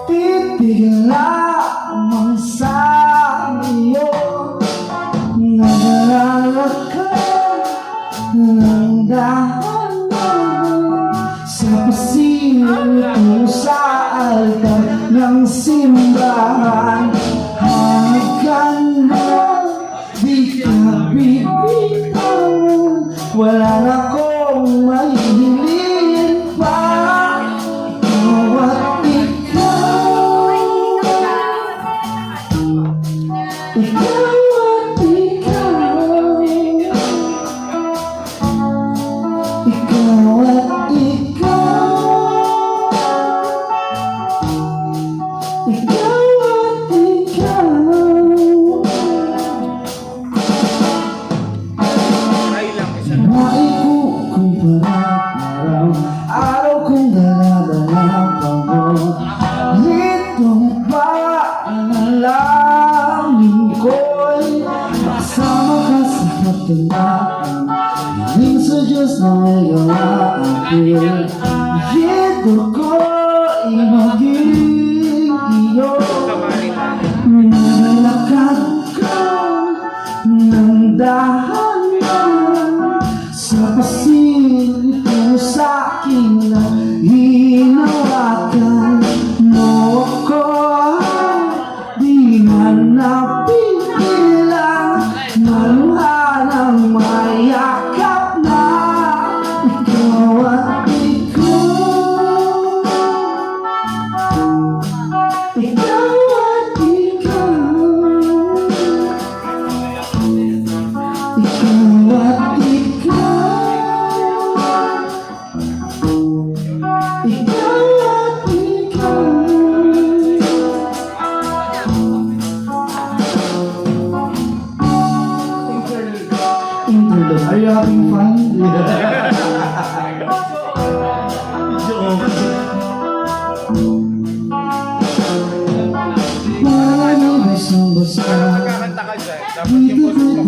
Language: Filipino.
Nakatitigil lamang sa iyo, naglalakad ng dahan-dahan sa pasilyo sa altar ng simbahan. Hanggang na di ka bibitawan, wala na akong mahihilin pa. Ikaw at ikaw, ikaw at ikaw, ikaw at ikaw, ikaw at ikaw. Maikukumpara-paraw, araw kong dala-dala pa mo. Litong pa ang alangin ko'y makasama ka sa pagtandaan. Hiling sa Diyos na may gawain. Dito ko'y maging iyo. Nalakad ka ng dahan-dahan sa pasilyo sa akin na hinawakan mo ako. Di na napigilan, maluha ng mayakap na ikaw at ikaw, ikaw at ikaw, ikaw at ikaw, ikaw at ikaw. Interlude. Are you having fun? Marami may sambas ka. Kakanta ka dyan. Dapat yung boses mo